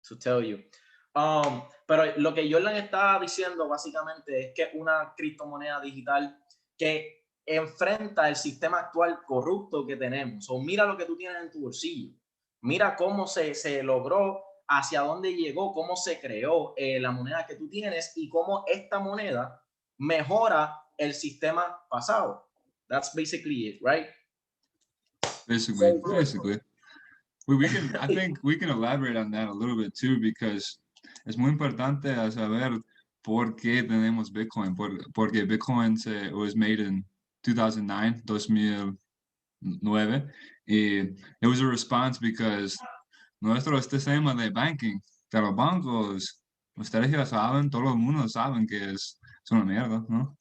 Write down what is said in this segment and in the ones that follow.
to tell you. Pero lo que Jordan está diciendo básicamente es que una criptomoneda digital que enfrenta el sistema actual corrupto que tenemos. O mira lo que tú tienes en tu bolsillo. Mira cómo se logró, hacia dónde llegó, cómo se creó la moneda que tú tienes y cómo esta moneda mejora el sistema pasado. That's basically it, right? Basically. We can, I think we can elaborate on that a little bit too, because es muy importante saber por qué tenemos Bitcoin, porque Bitcoin was made in 2009, y it was a response because nuestro sistema de banking, de los bancos, ustedes ya saben, todo el mundo saben que es una mierda, ¿no?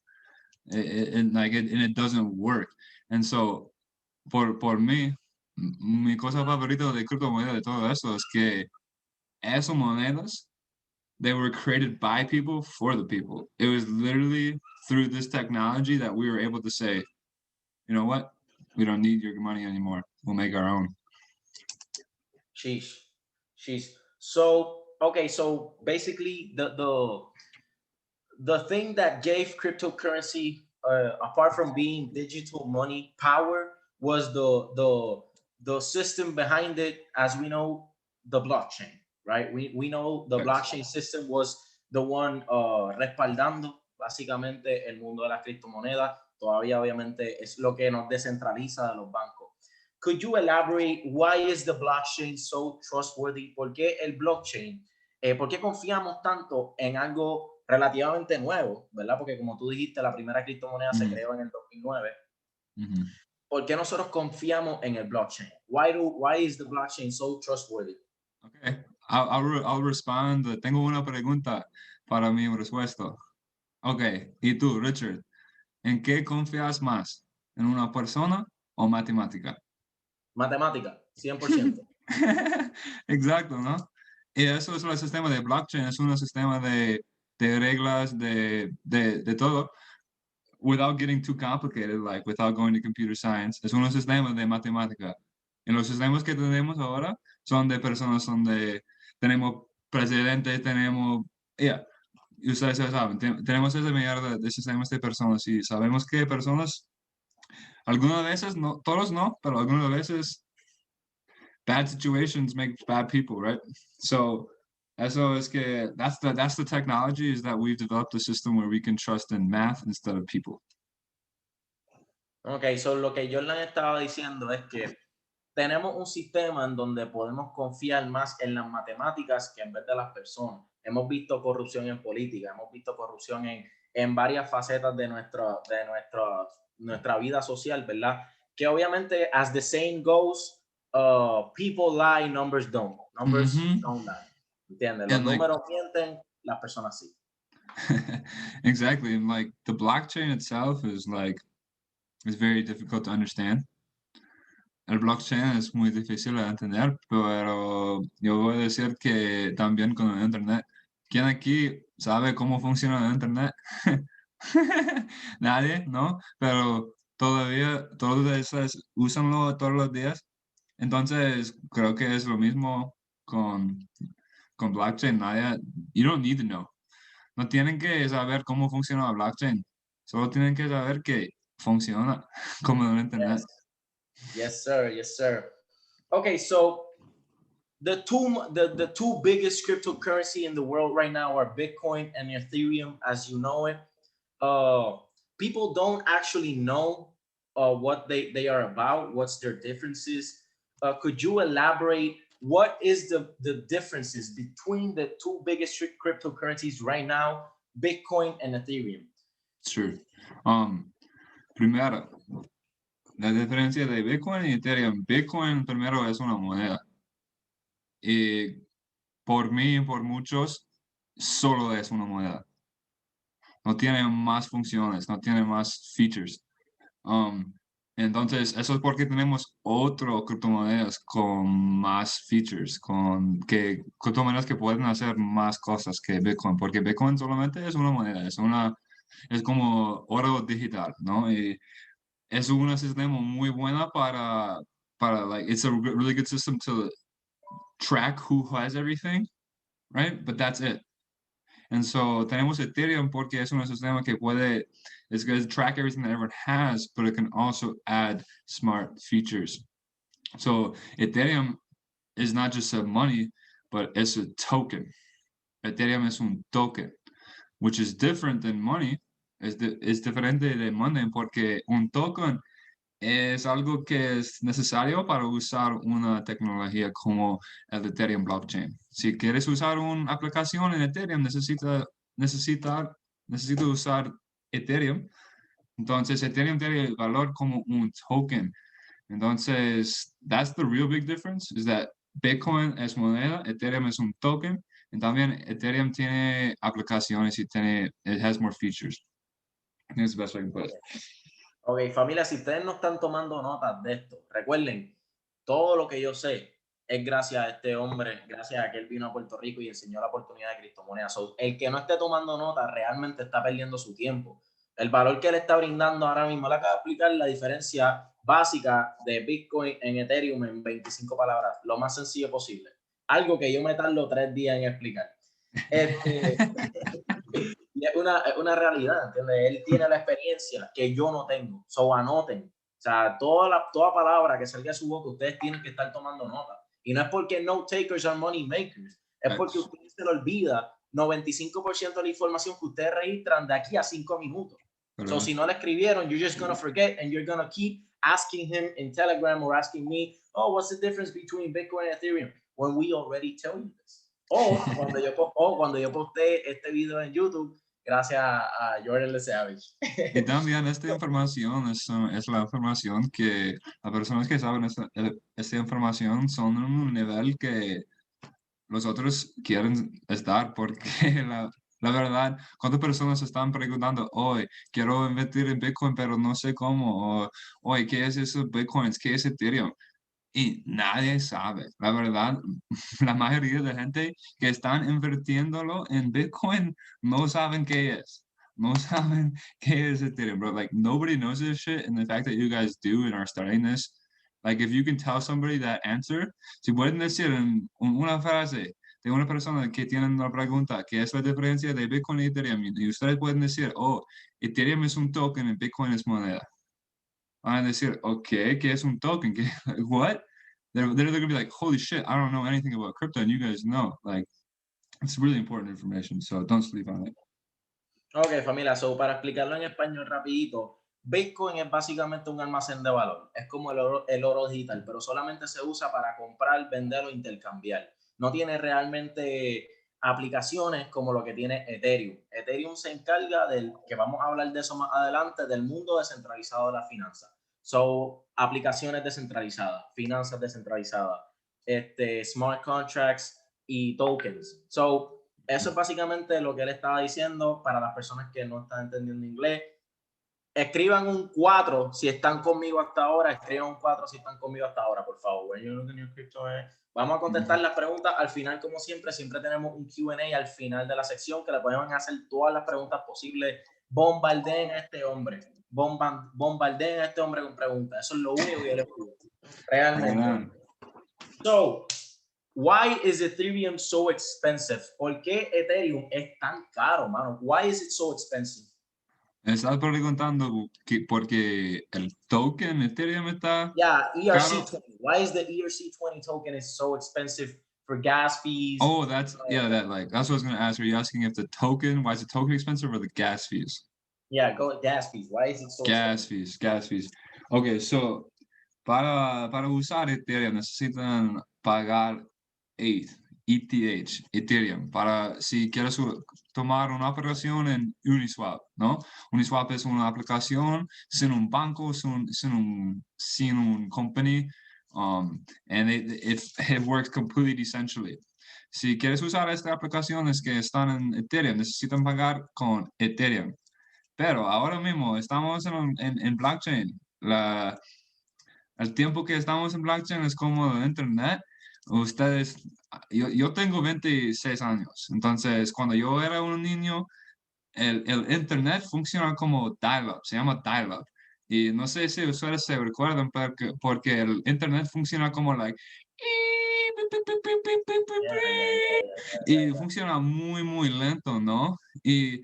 And it doesn't work. And so, por mí, mi cosa favorita de criptomonedas de todo eso es que esas monedas, they were created by people for the people. It was literally through this technology that we were able to say, you know what? We don't need your money anymore. We'll make our own. Sheesh. So, okay, so basically the thing that gave cryptocurrency, apart from being digital money power, was the system behind it. As we know, the blockchain, right? We know the blockchain system was the one respaldando básicamente el mundo de las criptomonedas. Todavía obviamente es lo que nos descentraliza de los bancos. Could you elaborate why is the blockchain so trustworthy? ¿Por qué el blockchain? ¿Por qué confiamos tanto en algo relativamente nuevo, verdad? Porque como tú dijiste, la primera criptomoneda se creó en el 2009. ¿Por qué nosotros confiamos en el blockchain? Why is the blockchain so trustworthy? Okay, I'll respond. Tengo una pregunta para mi respuesta. Okay, y tú, Richard, ¿en qué confías más? ¿En una persona o matemática? Matemática, 100%. Exacto, ¿no? Y eso es el sistema de blockchain, es un sistema de reglas, de todo, without getting too complicated, like without going to computer science. Es un sistema de matemática. Y los sistemas que tenemos ahora son de personas, tenemos presidentes, tenemos, y ustedes ya saben, tenemos esa mierda de sistemas de personas y sabemos que personas, algunas veces, no, todos no, pero algunas veces bad situations make bad people, right? So eso es que that's the technology, is that we've developed a system where we can trust in math instead of people. Ok, so lo que Jordan estaba diciendo es que tenemos un sistema en donde podemos confiar más en las matemáticas que en vez de las personas. Hemos visto corrupción en política, hemos visto corrupción en varias facetas de nuestra vida social, ¿verdad? Que obviamente, as the saying goes, people lie, numbers don't. Numbers don't lie. ¿Entiendes? Los números mienten, las personas sí. Exactly. And like the blockchain itself is very difficult to understand. El blockchain es muy difícil de entender, pero yo voy a decir que también con el internet. ¿Quién aquí sabe cómo funciona el internet? Nadie, ¿no? Pero todavía todos ustedes úsanlo todos los días. Entonces, creo que es lo mismo con blockchain. You don't need to know. No tienen que saber cómo funciona el blockchain. Solo tienen que saber que funciona como el internet. Yes, sir. Yes, sir. Okay, so the two biggest cryptocurrency in the world right now are Bitcoin and Ethereum, as you know it. People don't actually know what they are about, what's their differences. Could you elaborate what is the differences between the two biggest cryptocurrencies right now, Bitcoin and Ethereum? Sure. Primero, la diferencia de Bitcoin y Ethereum. Bitcoin primero es una moneda. Y por mí y por muchos, solo es una moneda. No tiene más funciones, no tiene más features. Entonces, eso es porque tenemos otro criptomonedas con más features, criptomonedas que pueden hacer más cosas que Bitcoin, porque Bitcoin solamente es una moneda, es como oro digital, ¿no? Y es un sistema muy bueno para like, it's a really good system to track who has everything right? But that's it. And so tenemos Ethereum porque es un sistema que puede, it's going to track everything that everyone has, but it can also add smart features. So Ethereum is not just a money, but it's a token. Ethereum es un token, which is different than money. Es diferente de money porque un token es algo que es necesario para usar una tecnología como el Ethereum blockchain. Si quieres usar una aplicación en Ethereum, necesita usar Ethereum. Entonces, Ethereum tiene valor como un token. Entonces, that's the real big difference, is that Bitcoin es moneda, Ethereum es un token, y también Ethereum tiene aplicaciones y it has more features. I think it's the best way I can put it. Ok, familia, si ustedes no están tomando notas de esto, recuerden, todo lo que yo sé es gracias a este hombre, gracias a que él vino a Puerto Rico y enseñó la oportunidad de criptomonedas. So, el que no esté tomando notas realmente está perdiendo su tiempo. El valor que él está brindando ahora mismo, le acaba de explicar la diferencia básica de Bitcoin en Ethereum en 25 palabras, lo más sencillo posible. Algo que yo me tardo 3 días en explicar. Y es una realidad, ¿entiendes? Él tiene la experiencia que yo no tengo. So, anoten. O sea, toda palabra que salga de su boca, ustedes tienen que estar tomando nota. Y no es porque no takers are money makers. Es porque ustedes se le olvida 95% de la información que ustedes registran de aquí a 5 minutos. So, si no le escribieron, you're just going to forget and you're going to keep asking him in Telegram or asking me, oh, what's the difference between Bitcoin and Ethereum? When we already tell you this. O cuando yo posté este video en YouTube, gracias a Jordan Le Savage. Y también esta información es la información que las personas que saben esta información son en un nivel que los otros quieren estar, porque la verdad, ¿cuántas personas están preguntando hoy, quiero invertir en Bitcoin, pero no sé cómo? O hoy, ¿qué es eso Bitcoins? ¿Qué es Ethereum? Y nadie sabe. La verdad, la mayoría de gente que están invirtiéndolo en Bitcoin no saben qué es. No saben qué es Ethereum, bro. Like, nobody knows this shit. And the fact that you guys do and are studying this, like, if you can tell somebody that answer, si pueden decir en una frase de una persona que tiene una pregunta, ¿qué es la diferencia de Bitcoin y Ethereum? Y ustedes pueden decir, oh, Ethereum es un token y Bitcoin es moneda. Van a decir, okay, ¿qué es un token? ¿Qué? What? They're gonna be like, holy shit, I don't know anything about crypto, and you guys know. Like, it's really important information, so don't sleep on it. Ok, familia, so para explicarlo en español rapidito, Bitcoin es básicamente un almacén de valor. Es como el oro digital, pero solamente se usa para comprar, vender o intercambiar. No tiene realmente aplicaciones como lo que tiene Ethereum. Ethereum se encarga del, que vamos a hablar de eso más adelante, del mundo descentralizado de la finanza. So, aplicaciones descentralizadas, finanzas descentralizadas, smart contracts y tokens. So, eso es básicamente lo que él estaba diciendo para las personas que no están entendiendo inglés. Escriban un 4 si están conmigo hasta ahora. Escriban un 4 si están conmigo hasta ahora, por favor. Vamos a contestar las preguntas al final, como siempre. Siempre tenemos un Q&A al final de la sección que le podemos hacer todas las preguntas posibles. Bombardeen a este hombre. Bombardeen a este hombre con preguntas. Eso es lo único que yo les pido. Realmente. So, why is Ethereum so expensive? ¿Por qué Ethereum es tan caro, mano? Why is it so expensive? Estás preguntando porque el token Ethereum está Yeah, ERC20. caro. Why is the ERC20 token is so expensive for gas fees? Oh, that's that's what I was gonna ask. Are you asking if the token, why is the token expensive or the gas fees? Yeah, go gas fees. Why is it so expensive? Gas fees. Okay, so para usar Ethereum necesitan pagar Ethereum, para si quieres tomar una operación en Uniswap, ¿no? Uniswap es una aplicación sin un banco, sin un company, and it works completely decentrally. Si quieres usar esta aplicación es que están en Ethereum, necesitan pagar con Ethereum. Pero ahora mismo estamos en blockchain. El tiempo que estamos en blockchain es como el internet. Yo tengo 26 años, entonces cuando yo era un niño, el internet funciona como dial-up, se llama dial-up. Y no sé si ustedes se recuerdan porque el internet funciona como like y funciona muy lento, ¿no? Y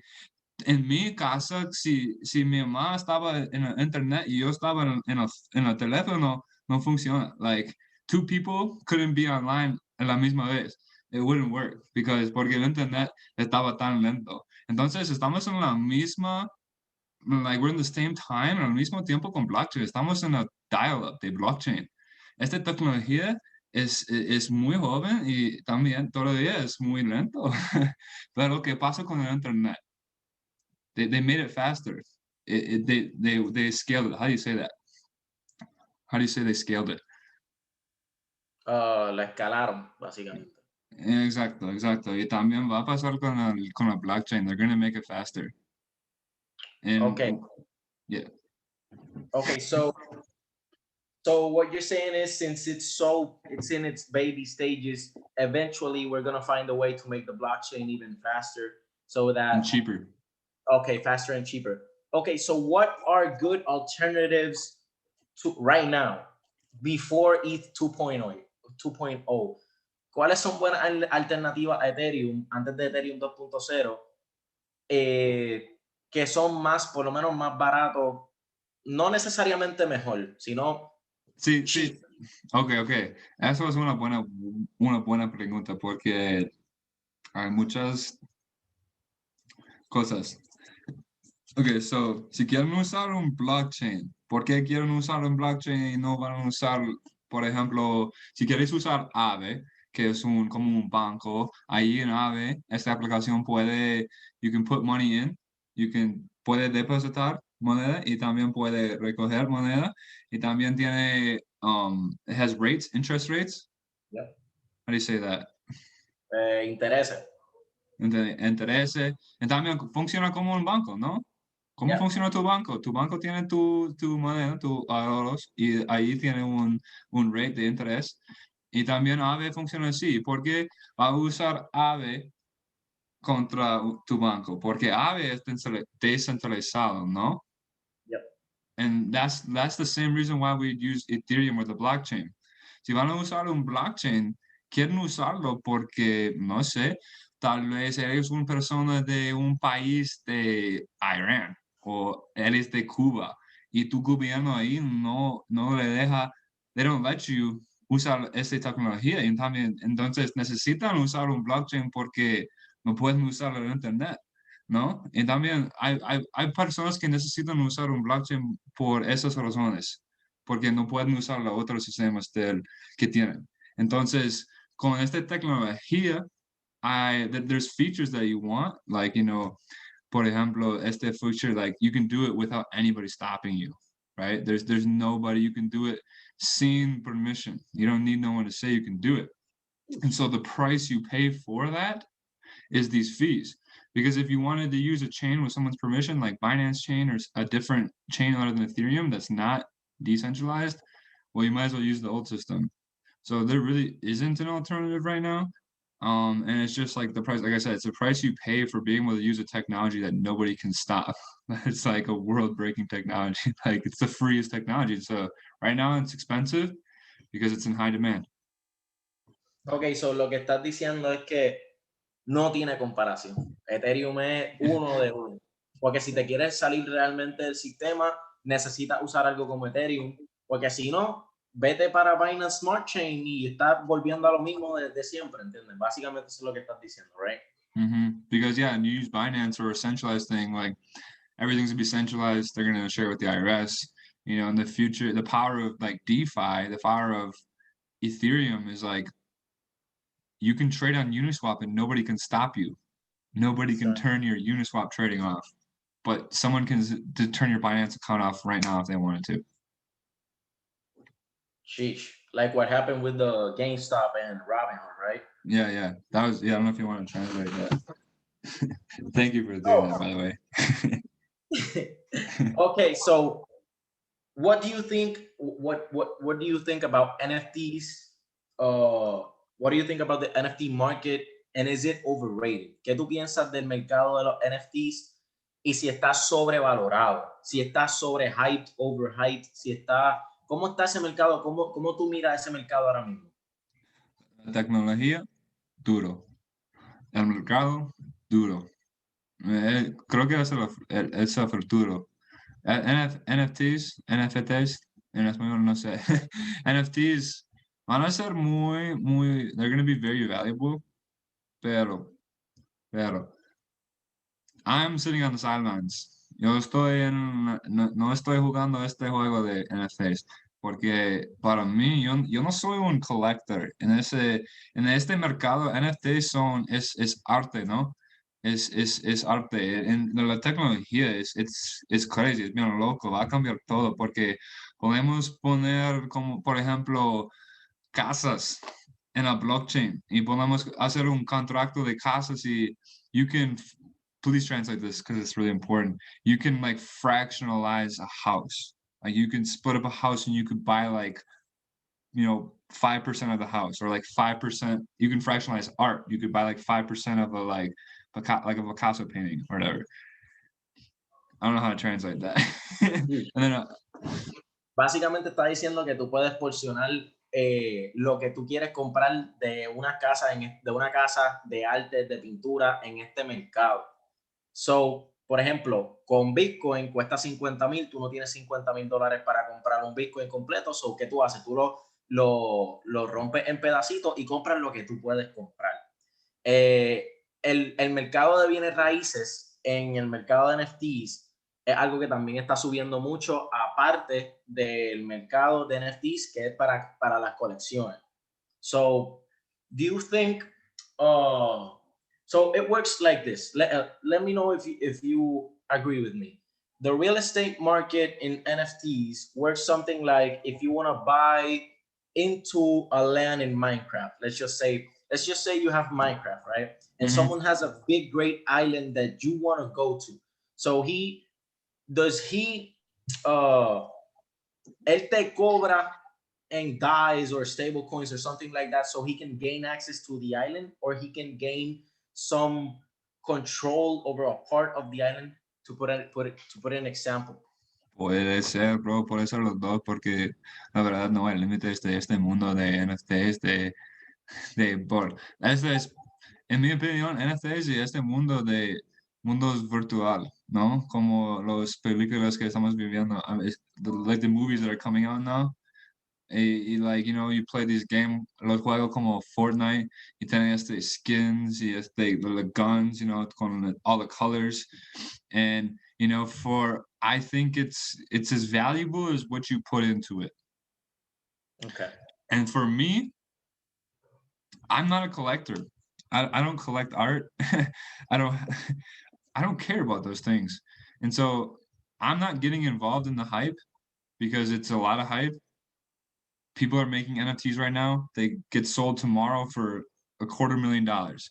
en mi casa, si mi mamá estaba en el internet y yo estaba en el teléfono, no funciona. Like, two people couldn't be online a la misma vez. It wouldn't work porque el internet estaba tan lento. Entonces, estamos en la misma, like, we're in the same time, al mismo tiempo con blockchain. Estamos en el dial-up de blockchain. Esta tecnología es muy joven y también todavía es muy lento. Pero ¿qué pasa con el internet? They made it faster. They scaled it. How do you say that? How do you say they scaled it? La escalaron, básicamente. Exacto. Y también va a pasar con la blockchain. They're going to make it faster. And, Okay. Yeah. Okay, so what you're saying is, since it's in its baby stages, eventually we're gonna find a way to make the blockchain even faster, so that And cheaper. Okay, faster and cheaper. Okay, so what are good alternatives to right now before ETH 2.0? ¿Cuáles son buenas alternativas a Ethereum antes de Ethereum 2.0 que son más, por lo menos más baratos, no necesariamente mejor, sino Sí. cheap? Okay. Eso es una buena pregunta porque hay muchas cosas. Okay, so si quieren usar un blockchain, ¿por qué quieren usar un blockchain y no van a usar, por ejemplo, si quieres usar Aave, que es como un banco, ahí en Aave, esta aplicación you can put money in, puede depositar moneda y también puede recoger moneda y también tiene, it has rates, interest rates. Yeah. How do you say that? Intereses. Intereses. Y también funciona como un banco, ¿no? ¿Cómo Yeah. funciona tu banco? Tu banco tiene tu moneda, tus ahorros, y ahí tiene un rate de interés. Y también Aave funciona así. ¿Por qué va a usar Aave contra tu banco? Porque Aave es descentralizado, ¿no? Yep. And that's the same reason why we use Ethereum or the blockchain. Si van a usar un blockchain, quieren usarlo porque, no sé, tal vez eres una persona de un país de Irán o eres de Cuba y tu gobierno ahí no le deja, they don't let you usar esta tecnología y también, entonces necesitan usar un blockchain porque no pueden usar el internet, ¿no? Y también hay personas que necesitan usar un blockchain por esas razones, porque no pueden usar los otros sistemas que tienen. Entonces, con esta tecnología, there's features that you want, like, por ejemplo, este feature, like, you can do it without anybody stopping you, right? There's nobody, you can do it sin permission. You don't need no one to say you can do it. And so the price you pay for that is these fees. Because if you wanted to use a chain with someone's permission, like Binance Chain or a different chain other than Ethereum that's not decentralized, well, you might as well use the old system. So there really isn't an alternative right now. And it's just like the price, like I said, it's the price you pay for being able to use a technology that nobody can stop. It's like a world-breaking technology. Like, it's the freest technology. So right now it's expensive because it's in high demand. Ok, so lo que estás diciendo es que no tiene comparación. Ethereum es uno de uno. Porque si te quieres salir realmente del sistema, necesitas usar algo como Ethereum. Porque si no, vete para Binance Smart Chain y estás volviendo a lo mismo de siempre, ¿entiendes? Básicamente eso es lo que estás diciendo, right? Because, yeah, and you use Binance or a centralized thing, like, everything's gonna be centralized. They're gonna share with the IRS. In the future, the power of, like, DeFi, the power of Ethereum is, like, you can trade on Uniswap and nobody can stop you. Nobody can turn your Uniswap trading off, but someone can turn your Binance account off right now if they wanted to. Sheesh. Like what happened with the GameStop and Robinhood, right? Yeah. That was, I don't know if you want to translate that. Thank you for doing that, by the way. Okay, so what do you think? What do you think about NFTs? What do you think about the NFT market? And is it overrated? ¿Qué tú piensas del mercado de los NFTs? Y si está sobrevalorado, si está sobrehyped, overhyped, ¿cómo está ese mercado? ¿Cómo tú miras ese mercado ahora mismo? La tecnología, duro. El mercado, duro. Creo que es el futuro. NFTs, en español no sé. NFTs van a ser they're going to be very valuable, pero, I'm sitting on the sidelines. Yo no estoy jugando este juego de NFTs, porque para mí, yo no soy un collector. En este mercado, NFTs es arte, ¿no? Es arte. En la tecnología es crazy, es bien loco, va a cambiar todo, porque podemos poner como, por ejemplo, casas en la blockchain y podemos hacer un contrato de casas y you can please translate this because it's really important. You can like fractionalize a house. Like you can split up a house and you could buy like 5% of the house, or like 5%. You can fractionalize art. You could buy like 5% of a Picasso painting or whatever. I don't know how to translate that. And then Básicamente está diciendo que tú puedes porcionar lo que tú quieres comprar de una casa de arte, de pintura en este mercado. So, por ejemplo, con Bitcoin cuesta 50,000, tú no tienes $50,000 para comprar un Bitcoin completo. So, ¿qué tú haces? Tú lo rompes en pedacitos y compras lo que tú puedes comprar. El mercado de bienes raíces en el mercado de NFTs es algo que también está subiendo mucho, aparte del mercado de NFTs que es para las colecciones. So, do you think, so it works like this. Let me know if you agree with me. The real estate market in NFTs works something like if you want to buy into a land in Minecraft. Let's just say you have Minecraft, right? And someone has a big, great island that you want to go to. So él te cobra in DAIs or stable coins or something like that so he can gain access to the island, or he can gain some control over a part of the island, to put an example. Puede ser, bro, puede ser los dos, porque la verdad no hay límites de este mundo de NFTs, en mi opinión, NFTs y este mundo de mundos virtual, ¿no? Como las películas que estamos viviendo, like the movies that are coming out now. Like, you play these games, los juegos como Fortnite, y tienen skins y the guns, con all the colors. And, I think it's as valuable as what you put into it. Okay. And for me, I'm not a collector. I don't collect art. I don't care about those things. And so I'm not getting involved in the hype because it's a lot of hype. People are making NFTs right now. They get sold tomorrow for $250,000.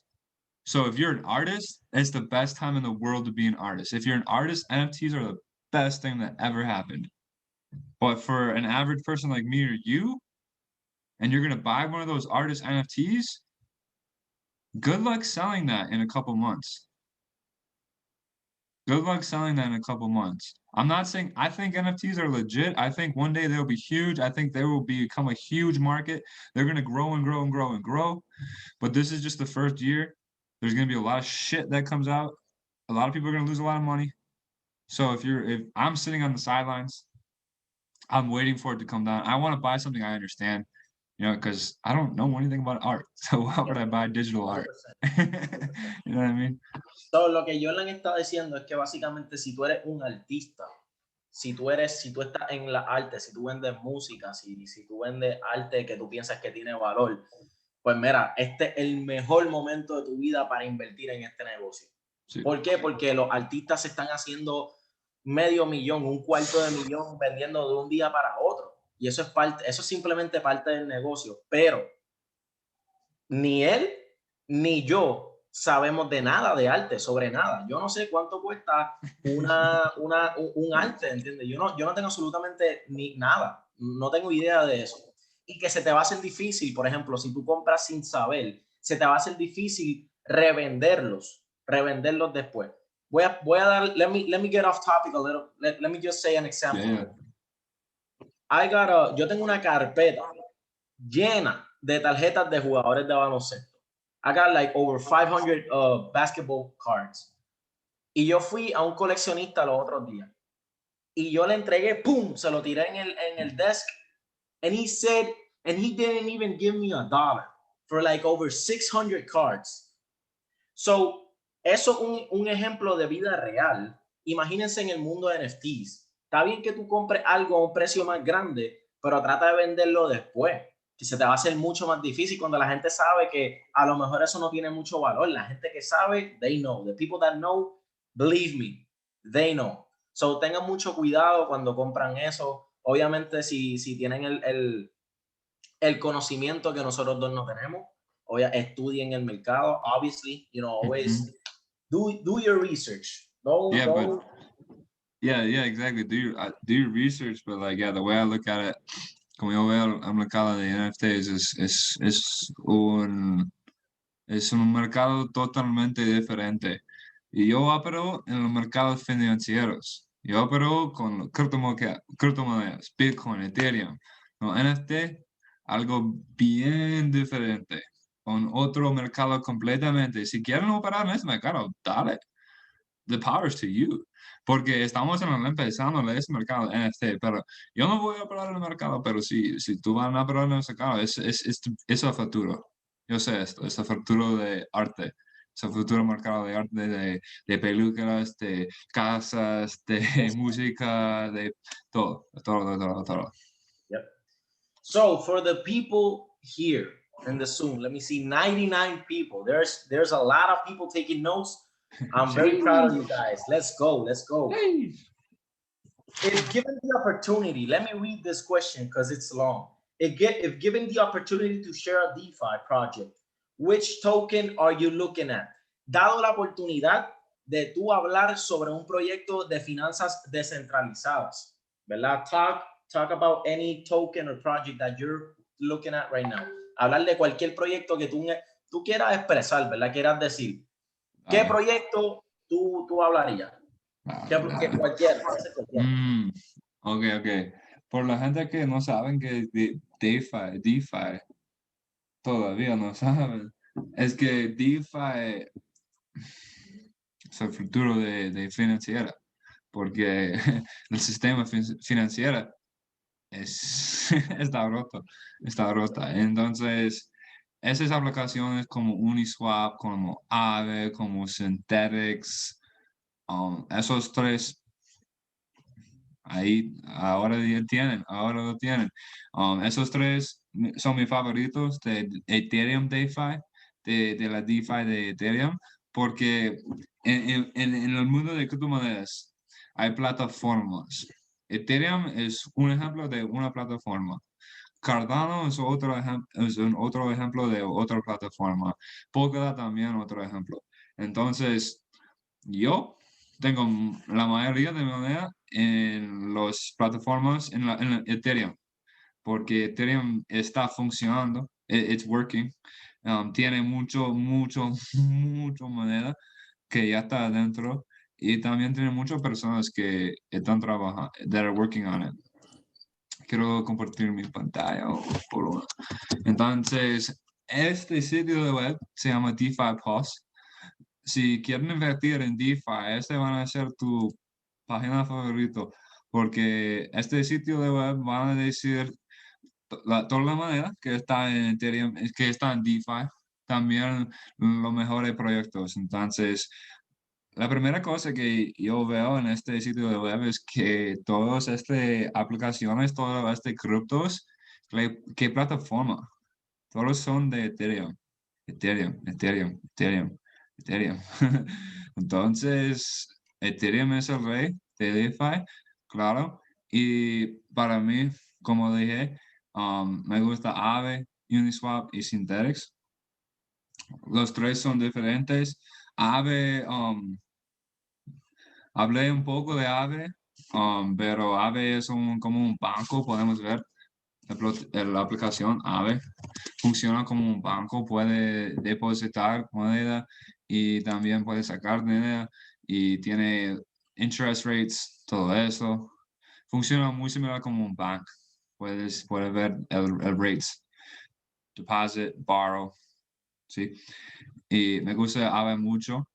So if you're an artist, it's the best time in the world to be an artist. If you're an artist, NFTs are the best thing that ever happened. But for an average person like me or you, and you're going to buy one of those artist NFTs, good luck selling that in a couple months. Good luck selling that in a couple months. I'm not saying I think NFTs are legit. I think one day they'll be huge. I think they will become a huge market. They're going to grow and grow and grow and grow. But this is just the first year. There's going to be a lot of shit that comes out. A lot of people are going to lose a lot of money. So if I'm sitting on the sidelines, I'm waiting for it to come down. I want to buy something I understand, because I don't know anything about art. So why would I buy digital art? You know what I mean? So, lo que yo le he estado diciendo es que básicamente si tú eres un artista, si tú estás en la arte, si tú vendes música, si tú vendes arte que tú piensas que tiene valor, pues mira, este es el mejor momento de tu vida para invertir en este negocio. Sí. ¿Por qué? Porque los artistas se están haciendo $500,000, $250,000 vendiendo de un día para otro. Y eso es simplemente parte del negocio. Pero ni él ni yo sabemos de nada de arte, sobre nada. Yo no sé cuánto cuesta un arte, ¿entiendes? Yo no tengo absolutamente nada. No tengo idea de eso. Y que se te va a hacer difícil, por ejemplo, si tú compras sin saber, se te va a hacer difícil revenderlos después. Voy a dar, let me get off topic a little. Let me just say an example. Yeah. Yo tengo una carpeta llena de tarjetas de jugadores de baloncesto. I got like over 500 basketball cards. Y yo fui a un coleccionista los otros días. Y yo le entregué, ¡pum! Se lo tiré en el desk. And he said, and he didn't even give me $1 for like over 600 cards. So, eso es un ejemplo de vida real. Imagínense en el mundo de NFTs. Está bien que tú compres algo a un precio más grande, pero trata de venderlo después, que se te va a hacer mucho más difícil cuando la gente sabe que a lo mejor eso no tiene mucho valor. La gente que sabe, they know. The people that know, believe me, they know. So, tengan mucho cuidado cuando compran eso. Obviamente, si tienen el conocimiento que nosotros dos no tenemos, estudien el mercado. Obviously, you know, always do your research. Yeah, exactly. Do your research, but like, yeah, the way I look at it, como yo veo el mercado de NFTs es un mercado totalmente diferente. Y yo opero en los mercados financieros. Yo opero con criptomonedas, Bitcoin, Ethereum. No, NFT, algo bien diferente, con otro mercado completamente. Si quieren operar en ese mercado, dale. The powers to you. Porque estamos empezando en ese mercado de NFT, pero yo no voy a operar en el mercado, pero si tú vas a operar en ese mercado, es el futuro. Yo sé esto, es el futuro de arte, es el futuro mercado de arte, de películas, de casas, de música, de todo. Yep. So for the people here in the Zoom, let me see, 99 people. There's a lot of people taking notes. I'm very proud of you guys. Let's go. If given the opportunity, let me read this question because it's long. If given the opportunity to share a DeFi project, which token are you looking at? Dado la oportunidad de tú hablar sobre un proyecto de finanzas descentralizadas, ¿verdad? Talk about any token or project that you're looking at right now. Hablar de cualquier proyecto que tú quieras expresar, ¿verdad? Quieras decir. ¿Qué proyecto tú hablarías? Cualquiera. Ok. Por la gente que no saben que DeFi, todavía no saben, es que DeFi es el futuro de financiera, porque el sistema financiero está rota. Entonces, esas aplicaciones como Uniswap, como Aave, como Synthetics, esos tres ahí ahora lo tienen. Esos tres son mis favoritos de Ethereum DeFi, de la DeFi de Ethereum, porque en el mundo de criptomonedas hay plataformas. Ethereum es un ejemplo de una plataforma. Cardano es un otro ejemplo de otra plataforma. Polkadot también otro ejemplo. Entonces, yo tengo la mayoría de mi moneda en las plataformas en Ethereum, porque Ethereum está funcionando, it's working. Tiene mucho moneda que ya está adentro y también tiene muchas personas que están trabajando, that are working on it. Quiero compartir mi pantalla por una. Entonces, este sitio de web se llama DeFi Plus. Si quieren invertir en DeFi, este van a ser tu página favorito, porque este sitio de web van a decir toda la manera que está en Ethereum, que está en DeFi, también los mejores proyectos. Entonces, la primera cosa que yo veo en este sitio de web es que todas estas aplicaciones, todas estas criptos, ¿qué plataforma? Todos son de Ethereum. Ethereum. Entonces, Ethereum es el rey de DeFi, claro. Y para mí, como dije, me gusta Aave, Uniswap y Synthetics. Los tres son diferentes. Aave, hablé un poco de Aave, pero Aave es como un banco, podemos ver la aplicación Aave funciona como un banco, puede depositar moneda y también puede sacar dinero y tiene interest rates, todo eso. Funciona muy similar como un banco. Puedes ver el rates. deposit, borrow, ¿sí? Y me gusta Aave mucho.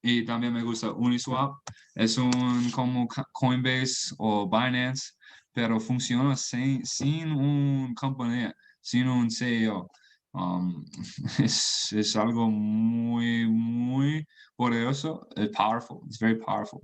Y también me gusta Uniswap. Es un como Coinbase o Binance, pero funciona sin un compañía, sin un CEO. Es algo muy poderoso. Es powerful. It's very powerful.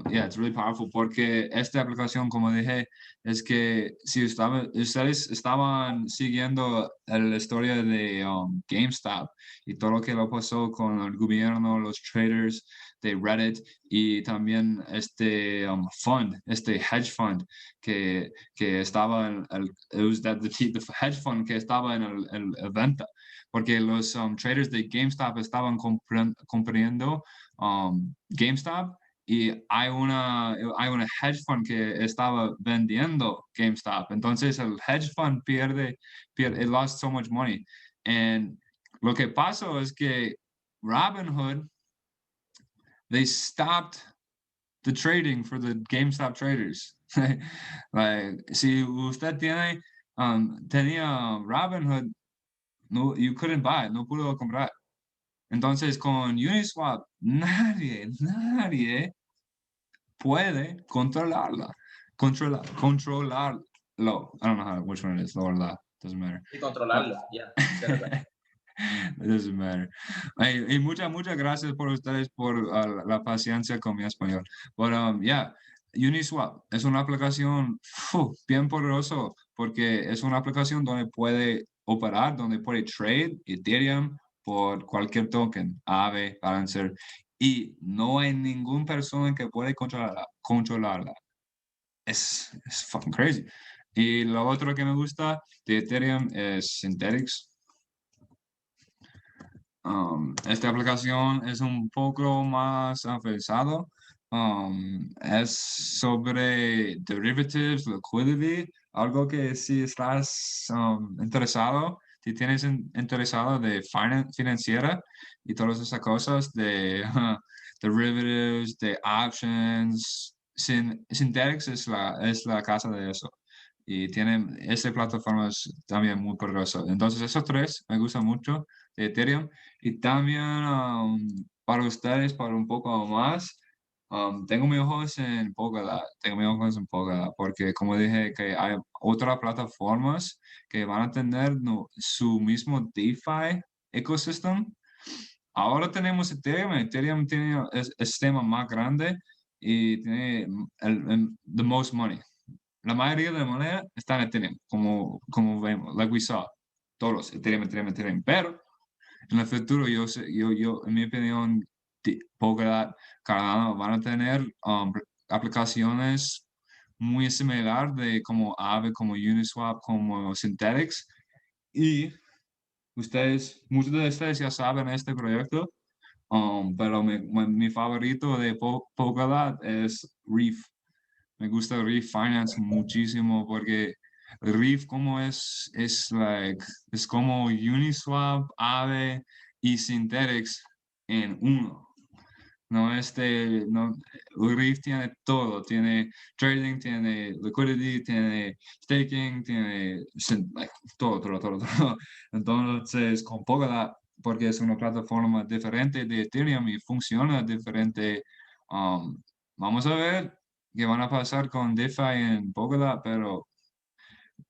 Yeah, it's really powerful porque esta aplicación, como dije, es que si ustedes estaban siguiendo la historia de GameStop y todo lo que lo pasó con el gobierno, los traders de Reddit y también este este hedge fund que estaba en the hedge fund que estaba en el venta, porque los traders de GameStop estaban comprando GameStop y hay una hedge fund que estaba vendiendo GameStop. Entonces el hedge fund it lost so much money. And lo que pasó es que Robinhood, they stopped the trading for the GameStop traders. Like, si usted tenía Robinhood, no, you couldn't buy it, no pudo comprar. Entonces con Uniswap, nadie puede controlarlo. I don't know which one it is, la verdad. Doesn't matter. Y controlarlo, yeah. It doesn't matter. Y muchas gracias por ustedes por la paciencia con mi español. But yeah, Uniswap es una aplicación bien poderoso porque es una aplicación donde puede operar, donde puede trade Ethereum por cualquier token, Aave, Balancer, y no hay ninguna persona que puede controlarla. Es fucking crazy. Y lo otro que me gusta de Ethereum es Synthetics. Esta aplicación es un poco más avanzado. Es sobre derivatives, liquidity, algo que si estás interesado, si tienes interesado de financiera y todas esas cosas de derivatives, de options, Synthetics es la casa de eso. Y tienen, esta plataforma es también muy poderosa. Entonces, esos tres me gustan mucho de Ethereum. Y también para ustedes, para un poco más, tengo mis ojos en Polkadot, porque como dije que hay otras plataformas que van a tener su mismo DeFi ecosystem. Ahora tenemos Ethereum tiene el sistema más grande y tiene the most money. La mayoría de la moneda está en Ethereum, como vemos, like we saw, todos Ethereum, pero en el futuro yo, en mi opinión, Polkadot, Cardano van a tener aplicaciones muy similar de como Aave, como Uniswap, como Synthetics, y muchos de ustedes ya saben este proyecto, pero mi favorito de Polkadot es Reef. Me gusta Reef Finance muchísimo porque Reef como es como Uniswap, Aave y Synthetics en uno. No, Reef tiene todo, tiene trading, tiene liquidity, tiene staking, tiene todo. Entonces, con Polkadot, porque es una plataforma diferente de Ethereum y funciona diferente, vamos a ver qué van a pasar con DeFi en Polkadot, pero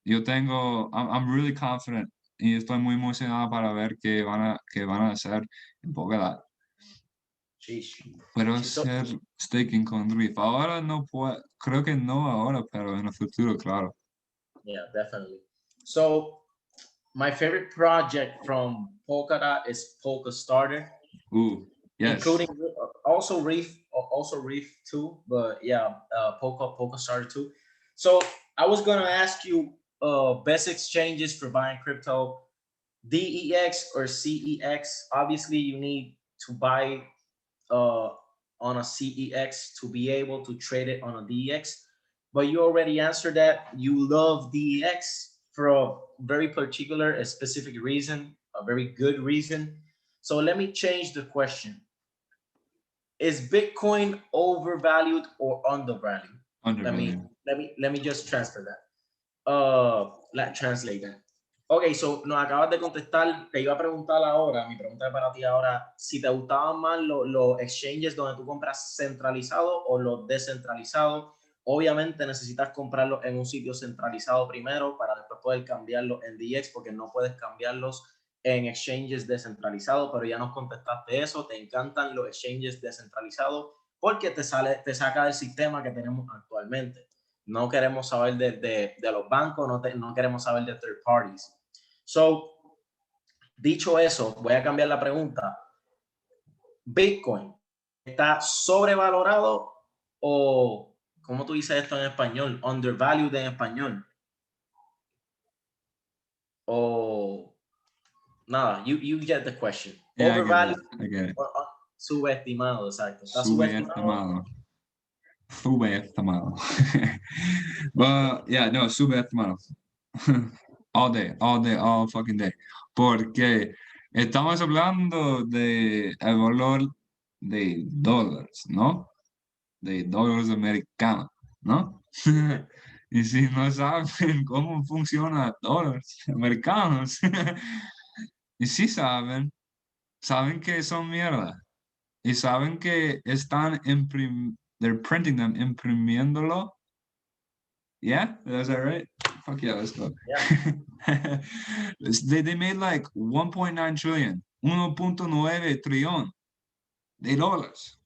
I'm really confident y estoy muy emocionado para ver qué van a hacer en Polkadot. Pero hacer staking con Reef. Ahora no puedo, creo que no ahora, pero en el futuro, claro. Yeah, definitely. So my favorite project from Polkadot is Polka Starter. Yes. Including also Reef too, but yeah, Polka Starter too. So I was gonna ask you best exchanges for buying crypto, DEX or CEX. Obviously, you need to buy on a CEX to be able to trade it on a DEX. But you already answered that. You love DEX for a very particular, a specific reason, a very good reason. So let me change the question. Is Bitcoin overvalued or undervalued? Undervalued. Let me just transfer that. Translate that. Ok, so nos acabas de contestar, te iba a preguntar ahora, mi pregunta para ti ahora, si te gustaban más los exchanges donde tú compras centralizado o los descentralizados. Obviamente necesitas comprarlos en un sitio centralizado primero para después poder cambiarlos en DX, porque no puedes cambiarlos en exchanges descentralizados, pero ya nos contestaste eso, te encantan los exchanges descentralizados porque te saca del sistema que tenemos actualmente. No queremos saber de los bancos, no queremos saber de third parties. So, dicho eso, voy a cambiar la pregunta. ¿Bitcoin está sobrevalorado o, cómo tú dices esto en español? Undervalued en español. O, nada, you get the question. Yeah, Overvalued I get it. o subestimado, exacto. Está subestimado. Subestimado. But yeah, no, subestimado. All day, all fucking day. Porque estamos hablando de el valor de dólares, ¿no? De dólares americanos, ¿no? Y si no saben cómo funciona dólares americanos, y si saben que son mierda. Y saben que están they're printing them, imprimiéndolo. Yeah, is that right? Fuck yeah, let's go. Yeah. They made like 1.9 trillion, 1.9 trillón de dólares.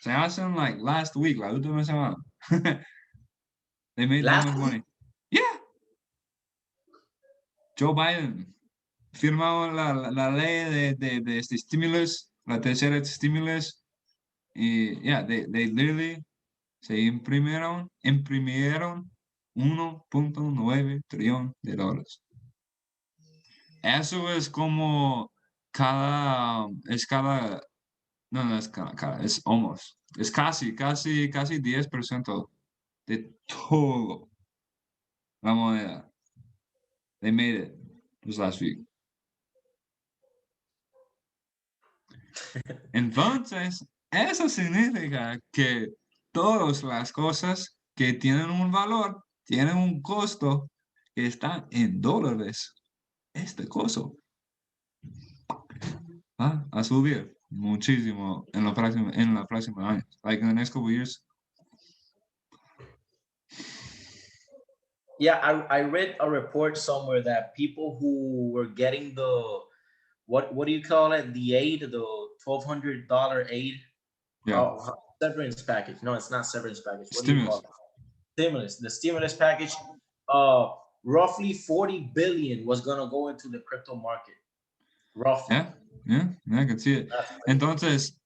Se hacen like last week, la última semana. They made that much money. Yeah. Joe Biden firmó la ley de este stimulus, la tercera stimulus. Y yeah, they literally se imprimieron 1.9 trillón de dólares. Eso es como no es cada, es almost, es casi 10% de todo la moneda. They made it this last week. Entonces, eso significa que todas las cosas que tienen un valor, tienen un costo que está en dólares. Este costo va a subir muchísimo en la próxima años. Like in the next couple of years. Yeah, I read a report somewhere that people who were getting the what do you call it? The aid, the $1,200 aid, Yeah. severance package. No, it's not severance package. What do you call Stimulus. it? Stimulus. The stimulus package. Roughly 40 billion was gonna go into the crypto market. Roughly. Yeah, I can see it. Entonces,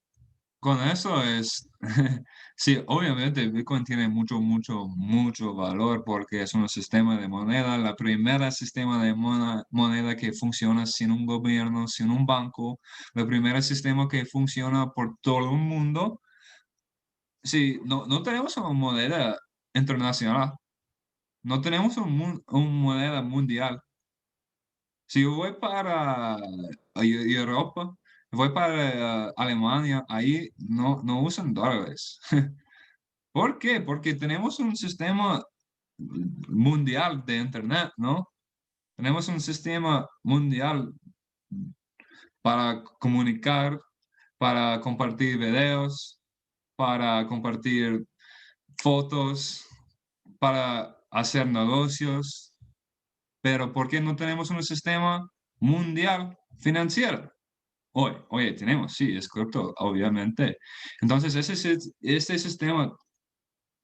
con eso es, sí, obviamente Bitcoin tiene mucho valor porque es un sistema de moneda, la primera sistema de moneda que funciona sin un gobierno, sin un banco, el primer sistema que funciona por todo el mundo. Sí, no tenemos una moneda internacional, no tenemos una moneda mundial. Si yo voy para Europa, voy para Alemania, ahí no usan dólares. ¿Por qué? Porque tenemos un sistema mundial de Internet, ¿no? Tenemos un sistema mundial para comunicar, para compartir videos, para compartir fotos, para hacer negocios. Pero ¿por qué no tenemos un sistema mundial financiero? Oye, tenemos, sí, es correcto, obviamente. Entonces, este sistema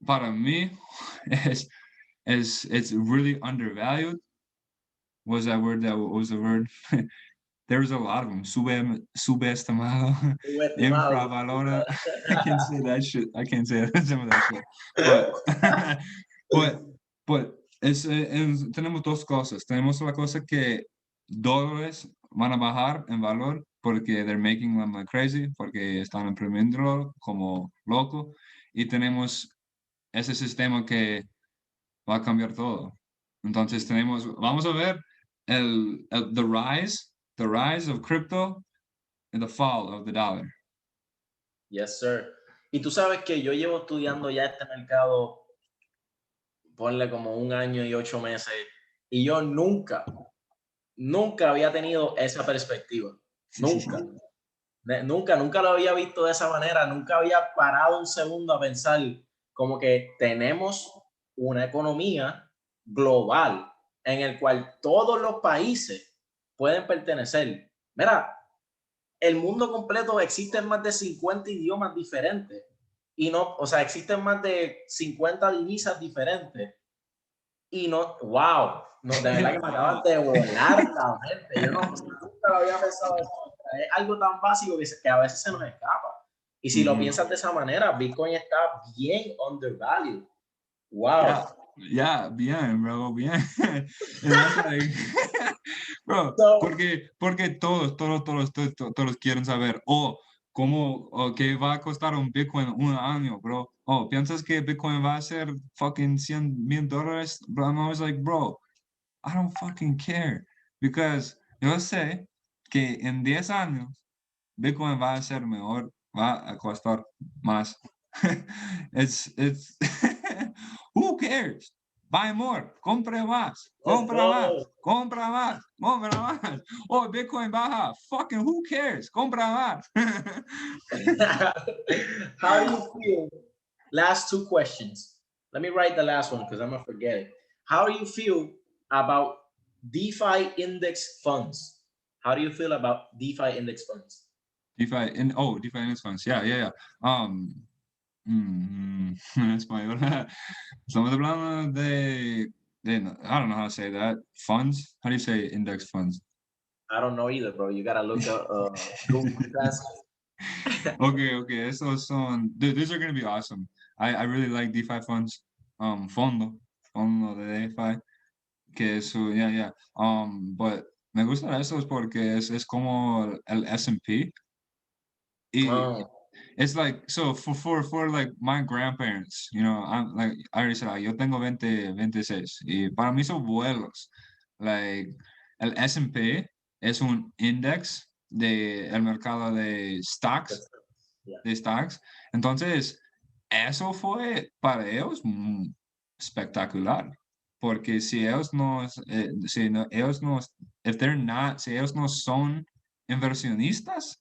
para mí it's really undervalued. Was that word? That was the word. There's a lot of them. Subestimado, infravalora. I can't say that shit. I can't say some of that shit. But tenemos dos cosas. Tenemos la cosa que dólares van a bajar en valor porque they're making them like crazy, porque están imprimiéndolo como loco. Y tenemos ese sistema que va a cambiar todo. Entonces vamos a ver the rise of crypto and the fall of the dollar. Yes, sir. Y tú sabes que yo llevo estudiando ya este mercado, ponle como 1 año y 8 meses, y yo nunca nunca había tenido esa perspectiva. Sí, sí, Nunca. sí. Nunca lo había visto de esa manera. Nunca había parado un segundo a pensar como que tenemos una economía global en el cual todos los países pueden pertenecer. Mira, el mundo completo existen más de 50 idiomas diferentes y no, o sea, existen más de 50 divisas diferentes y no, wow, no, de verdad que me acaban de volar la mente. Yo no, o sea, nunca lo había pensado de esa manera. Es algo tan básico que a veces se nos escapa. Y si lo piensas de esa manera, Bitcoin está bien undervalued. Wow. Ya, bien, bro, bien. And that's like, bro, So, porque todos quieren saber, cómo, qué va a costar un Bitcoin un año, bro. ¿Piensas que Bitcoin va a ser fucking $100,000? Bro, I'm always like, bro, I don't fucking care. Because yo sé que en 10 años Bitcoin va a ser mejor, va a costar más. It's who cares? Buy more, compre más, let's compra más, go. compra más, compra más. Bitcoin baja, fucking who cares? Compra más. How do you feel? Last two questions. Let me write the last one because I'm gonna forget it. How do you feel about DeFi index funds? How do you feel about DeFi index funds? DeFi index funds. Yeah. En español. Estamos hablando I don't know how to say that. Funds? How do you say index funds? I don't know either, bro. You gotta look up Google Translate. Okay. Esos son, these are going to be awesome. I really like DeFi funds. Fondo de DeFi. Que eso, yeah. But me gustan esos porque es como el S&P. Y Oh, it's like, so for like my grandparents, I'm like, I already said, yo tengo 26 y para mí son vuelos. Like, el S&P es un index de el mercado yeah. de stocks. Entonces, eso fue para ellos espectacular. Porque si ellos no, si no, ellos no, si ellos no son inversionistas,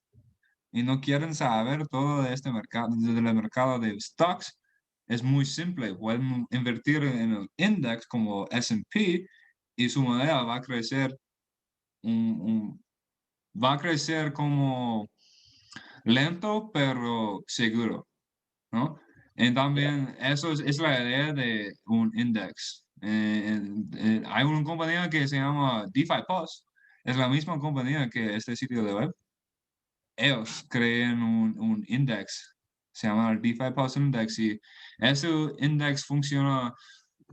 y no quieren saber todo de este mercado, del mercado de stocks, es muy simple. Pueden invertir en el index como S&P y su moneda va a crecer, va a crecer como lento pero seguro, ¿no? Y Yeah. también eso es la idea de un index. Hay una compañía que se llama DeFi Plus, es la misma compañía que este sitio de web. Ellos crean un index, se llama el DeFi Pulse Index, y ese index funciona.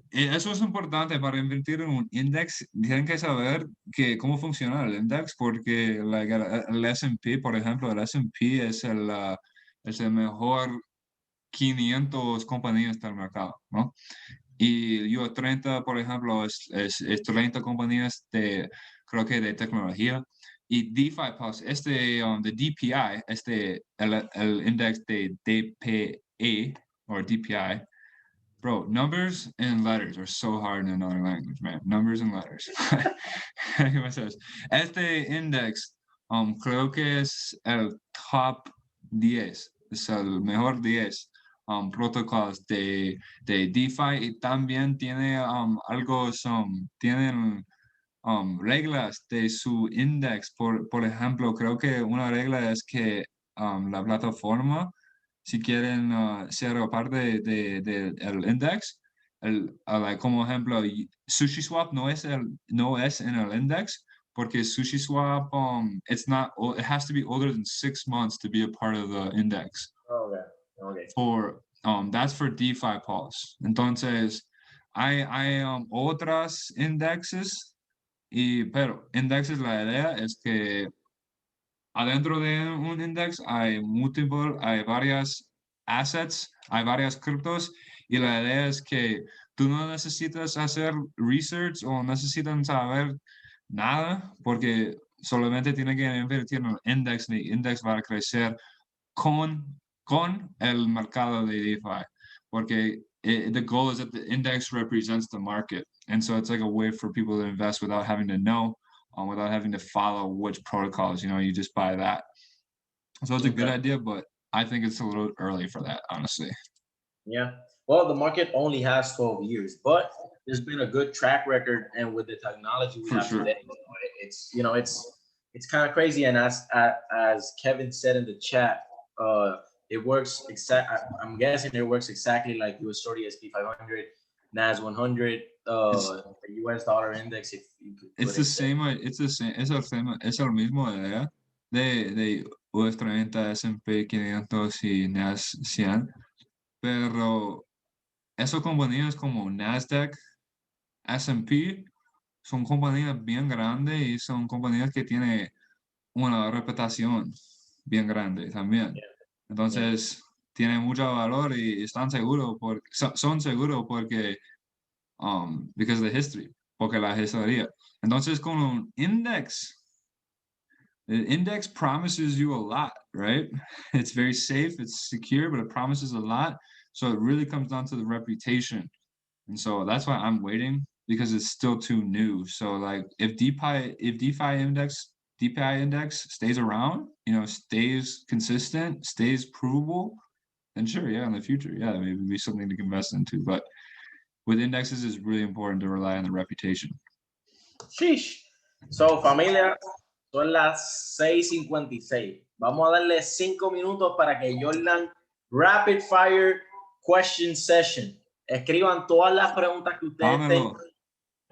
Eso es importante para invertir en un index. Tienen que saber cómo funciona el index, porque el S&P, por ejemplo, el S&P es el mejor 500 compañías del mercado, ¿no? Y yo 30, por ejemplo, es 30 compañías creo que de tecnología. Y DeFi Plus, de DPI, el index de DPE, o DPI, bro, numbers and letters are so hard in another language, man. Numbers and letters. ¿Qué más es? Este index, creo que es el top 10, es el mejor 10 protocolos de DeFi y también tiene tienen reglas de su index. Por ejemplo, creo que una regla es que la plataforma, si quieren ser parte del index, como ejemplo, SushiSwap no es en el index porque SushiSwap, it has to be older than 6 months to be a part of the index. Okay. That's for DeFi Pulse. Entonces, hay otras indexes, pero indexes, la idea es que adentro de un index hay varias assets, hay varias criptos, y la idea es que tú no necesitas hacer research o necesitan saber nada, porque solamente tiene que invertir en el index, y el index va a crecer con el mercado de DeFi, porque the goal is that the index represents the market, and so it's like a way for people to invest without having to know without having to follow which protocols. You just buy that. So it's a good idea, but I think it's a little early for that, honestly. Yeah. Well, the market only has 12 years, but there's been a good track record, and with the technology we have today, it's it's kind of crazy. And as Kevin said in the chat, it works I'm guessing it works exactly like US 30, SP 500, NAS 100, the US dollar index. If you could put It's the same. It's the same. Es el mismo idea de US 30, S&P 500 y NAS 100, pero esas compañías como Nasdaq, S&P son compañías bien grandes y son compañías que tienen una reputación bien grande también. Entonces, tienen mucho valor y están seguros son seguros porque because of the history, porque la historia. Entonces, con un index, the index promises you a lot, right? It's very safe, it's secure, but it promises a lot. So it really comes down to the reputation. And so that's why I'm waiting, because it's still too new. So like if DeFi index stays around, stays consistent, stays provable, then sure, yeah, in the future, yeah, maybe be something to invest into. But with indexes, it's really important to rely on the reputation. Sheesh. So, familia, son las 6:56. Vamos a darle 5 minutos para que Jordan rapid fire question session. Escriban todas las preguntas que ustedes tengan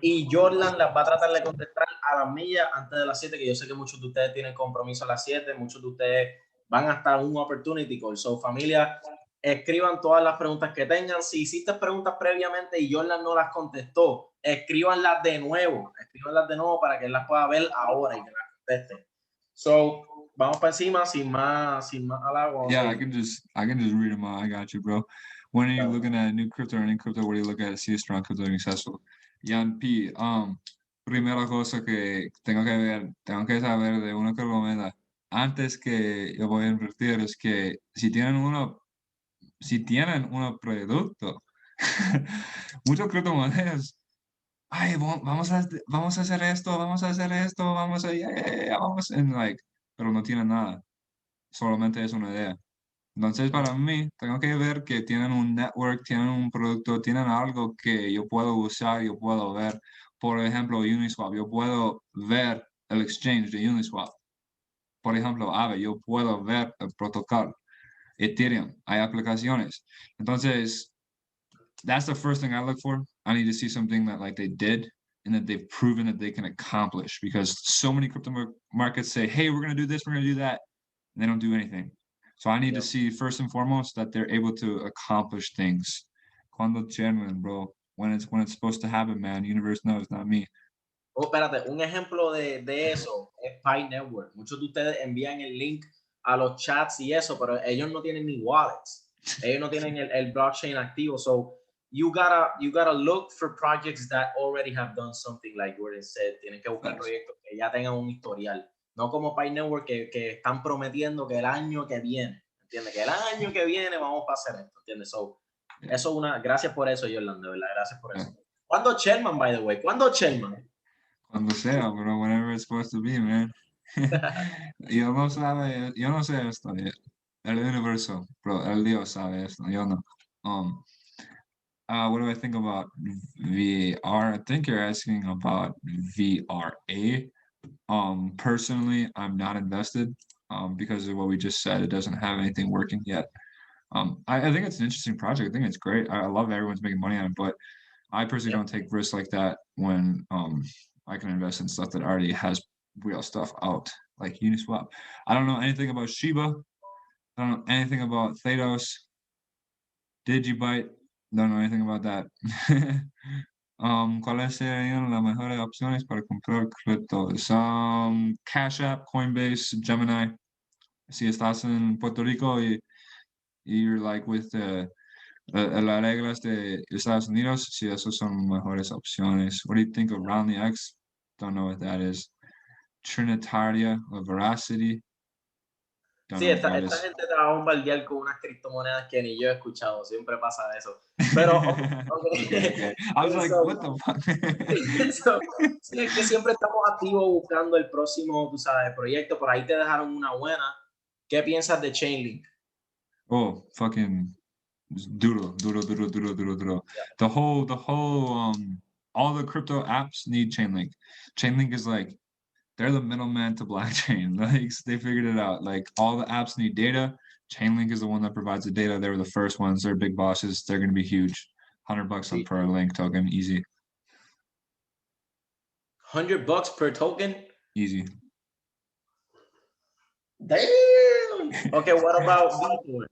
y Jordan las va a tratar de contestar a las millas antes de las 7, que yo sé que muchos de ustedes tienen compromiso a las 7, muchos de ustedes van hasta un opportunity call. So, familia, escriban todas las preguntas que tengan. Si hiciste preguntas previamente y Jordan no las contestó, escríbanlas de nuevo para que él las pueda ver ahora y que las conteste. So, vamos para encima sin más halago. Yeah, I can just read them all. I got you, bro. When are you looking at new crypto or any crypto? What do you look at to see a strong crypto being successful? Jan P, primera cosa que tengo que saber de una criptomoneda antes que yo voy a invertir es que si tienen un producto, muchos criptomonedas, ay, vamos a hacer esto, vamos a, and like, pero no tienen nada, solamente es una idea. Entonces, para mí, tengo que ver que tienen un network, tienen un producto, tienen algo que yo puedo usar, yo puedo ver. Por ejemplo, Uniswap, yo puedo ver el exchange de Uniswap. Por ejemplo, Aave, yo puedo ver el protocolo. Ethereum, hay aplicaciones. Entonces, that's the first thing I look for. I need to see something that like they did and that they've proven that they can accomplish, because so many crypto markets say, hey, we're going to do this, we're going to do that, and they don't do anything. So I need to see first and foremost that they're able to accomplish things. Cuando chairman, bro, when it's supposed to happen, man. Universe knows, not me. Oh, espérate, un ejemplo de eso es Pi Network. Muchos de ustedes envían el link a los chats y eso, pero ellos no tienen ni wallets. Ellos no tienen el blockchain activo. So you gotta look for projects that already have done something, like Jordan said. Tienen que buscar proyectos que ya tengan un historial. No como Pi Network que están prometiendo que el año que viene, ¿entiendes? Que el año que viene vamos a hacer esto, ¿entiendes? So, eso gracias por eso, Jordan, de verdad, gracias por eso. ¿Cuándo Sherman, by the way? ¿Cuándo Sherman? Cuando sea, bro, whenever it's supposed to be, man. yo no sé esto. El universo, bro, el Dios sabe esto. Yo no. What do I think about VR? I think you're asking about VRA. Personally, I'm not invested because of what we just said. It doesn't have anything working yet. I think it's an interesting project. I think it's great. I love everyone's making money on it, but I personally don't take risks like that when I can invest in stuff that already has real stuff out, like Uniswap. I don't know anything about Shiba. I don't know anything about Theta, Digibyte. Don't know anything about that. ¿Cuáles serían las mejores opciones para comprar criptos? Cash App, Coinbase, Gemini. Si estás en Puerto Rico y you're like with las reglas de Estados Unidos, si esas son mejores opciones. What do you think of Round the X? Don't know what that is. Trinitaria or Veracity. Don't Sí, know what esta is. gente te va a bombardear con unas criptomonedas que ni yo he escuchado. Siempre pasa eso. Pero, Okay, okay. I was like, so, what the fuck? so, sí, es que siempre estamos activos buscando el próximo, tú sabes, proyecto. Por ahí te dejaron una buena. ¿Qué piensas de Chainlink? Oh, fucking duro. The whole all the crypto apps need Chainlink. Chainlink is like they're the middleman to blockchain. Like they figured it out. Like all the apps need data. Chainlink is the one that provides the data. They were the first ones. They're big bosses. They're going to be huge. $100 Sí. per link token, easy. $100 per token? Easy. Damn. Okay, what about Bitcoin?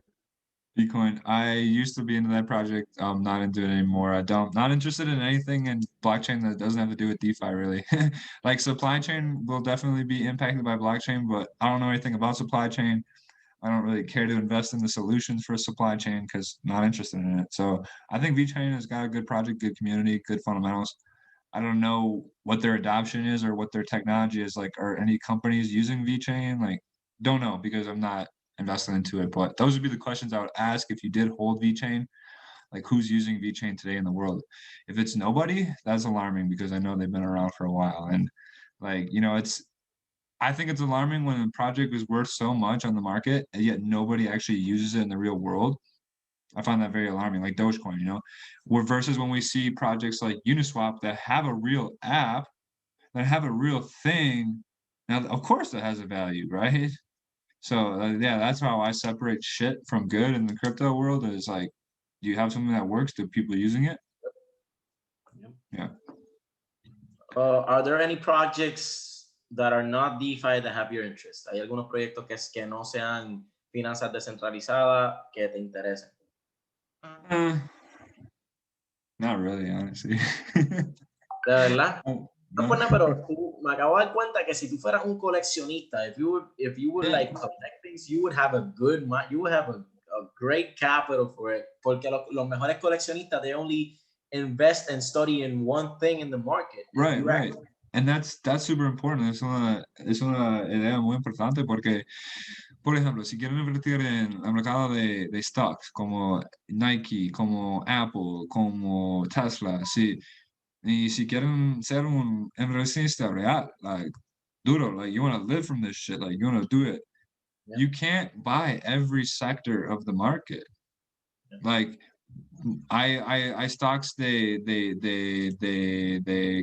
Bitcoin. I used to be into that project. I'm not into it anymore. Not interested in anything in blockchain that doesn't have to do with DeFi really. Like supply chain will definitely be impacted by blockchain, but I don't know anything about supply chain. I don't really care to invest in the solutions for supply chain because not interested in it. So I think VChain has got a good project, good community, good fundamentals. I don't know what their adoption is or what their technology is like. Are any companies using VChain? Like, don't know because I'm not invested into it. But those would be the questions I would ask if you did hold VChain. Like, who's using VChain today in the world? If it's nobody, that's alarming because I know they've been around for a while. And like, I think it's alarming when a project is worth so much on the market and yet nobody actually uses it in the real world. I find that very alarming, like Dogecoin, where versus when we see projects like Uniswap that have a real app, that have a real thing. Now, of course, that has a value, right? So yeah, that's how I separate shit from good in the crypto world. Is like, do you have something that works? Do people using it? Yeah. Are there any projects that are not DeFi that have your interest? ¿Hay algunos proyectos que no sean finanzas descentralizadas que te interesen? Uh, Not really, honestly. ¿De verdad? Oh, No, no. pues no, pero tú, me acabo de dar cuenta que si tú fueras un coleccionista, if you would Yeah. like collect things, you would have a good mind, you would have a great capital for it. Porque los mejores coleccionistas, they only invest and study in one thing in the market. Right, right. And that's super important. Es una idea muy importante porque, por ejemplo, si quieren invertir en el mercado de stocks como Nike, como Apple, como Tesla, sí, y si quieren ser un inversionista real, like duro, like you want to live from this shit, like you want to do it, Yeah. you can't buy every sector of the market. Yeah. Like hay stocks de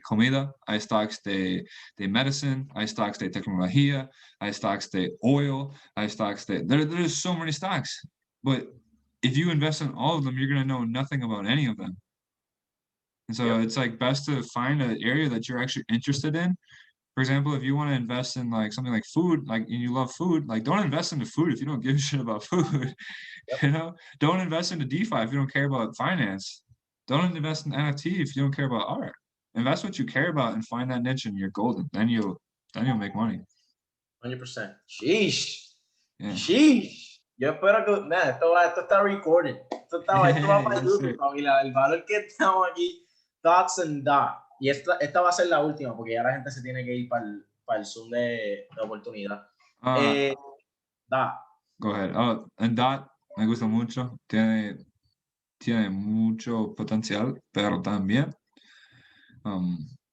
comida, hay stocks de medicine, hay stocks de tecnología, hay stocks de oil, hay stocks there's so many stocks. But if you invest in all of them, you're gonna know nothing about any of them. And so Yep. it's like best to find an area that you're actually interested in. For example, if you want to invest in like something like food, like and you love food, like don't invest into food if you don't give a shit about food. Don't invest into DeFi if you don't care about finance. Don't invest in NFT if you don't care about art. Invest what you care about and find that niche and you're golden. Then you'll make money. 100%. Sheesh. Yeah. Sheesh. Yo espero que, nada, esto está recorded. Esto va para Yes, YouTube, sir. familia. El valor que estamos aquí, thoughts and dot. Y esta va a ser la última, porque ya la gente se tiene que ir para el Zoom de oportunidad. Dot. Go ahead. Oh, and Dot me gusta mucho. Tiene mucho potencial, pero también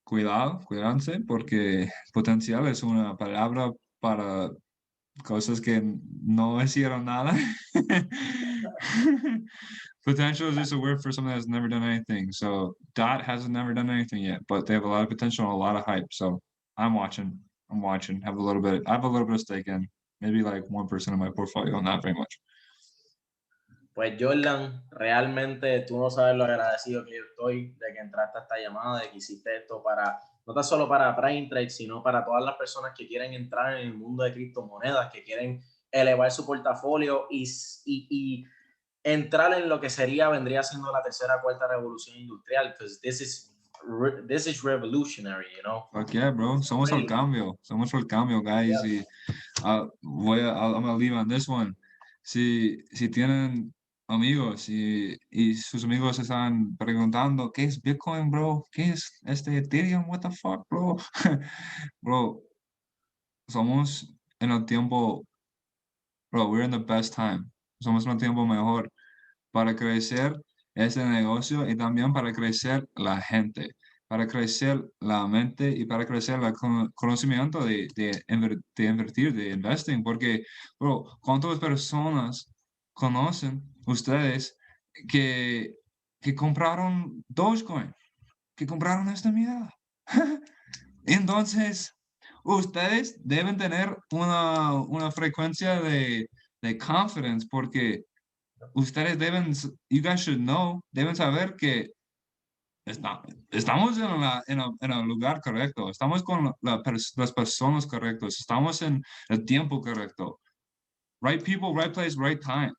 cuídense, porque potencial es una palabra para cosas que no hicieron nada. Potential is just a word for something that's never done anything. So Dot hasn't never done anything yet, but they have a lot of potential and a lot of hype. So I'm watching. I have a little bit of stake in maybe like 1% of my portfolio, not very much. Pues Jordan, realmente tú no sabes lo agradecido que yo estoy de que entraste a esta llamada, de que hiciste esto para, no tan solo para PrimeTrades, sino para todas las personas que quieren entrar en el mundo de criptomonedas, que quieren elevar su portafolio y entrar en lo que vendría siendo la tercera, cuarta revolución industrial, because this is revolutionary, you know. Fuck yeah, bro. Somos el cambio, guys. Yeah. Y I'm gonna leave on this one. Si tienen amigos y sus amigos están preguntando, ¿qué es Bitcoin, bro? ¿Qué es este Ethereum? What the fuck, bro? Bro, somos en el tiempo bro, we're in the best time. Somos en un tiempo mejor para crecer ese negocio y también para crecer la gente, para crecer la mente y para crecer el conocimiento de invertir, de investing, porque, bro, ¿cuántas personas conocen ustedes que compraron Dogecoin, que compraron esta mierda? Entonces, ustedes deben tener una frecuencia de confidence porque ustedes deben, you guys should know, deben saber que estamos en el lugar correcto, estamos con las personas correctas, estamos en el tiempo correcto. Right people, right place, right time.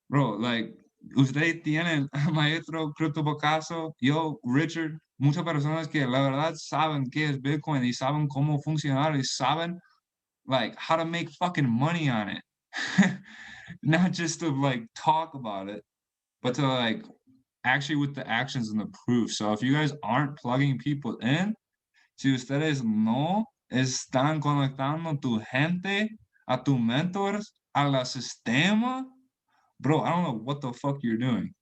Bro, like, ustedes tienen maestro Crypto Bocazo, yo, Richard, muchas personas que la verdad saben qué es Bitcoin y saben cómo funcionar y saben, like, how to make fucking money on it. Not just to, like, talk about it, but to, like, actually with the actions and the proof. So if you guys aren't plugging people in, si ustedes no están conectando tu gente, a tu mentors, a la sistema, bro, I don't know what the fuck you're doing.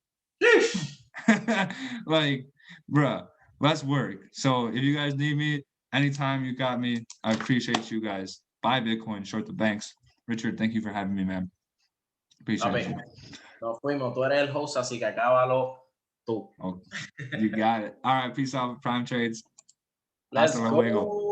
Like, bruh, let's work. So if you guys need me, anytime you got me, I appreciate you guys. Buy Bitcoin, short the banks. Richard, thank you for having me, man. Appreciate you. Nos fuimos, tú eres el host, así que acábalo tú. Oh, you got it. All right, peace out, Prime Trades. Let's Hasta go. luego.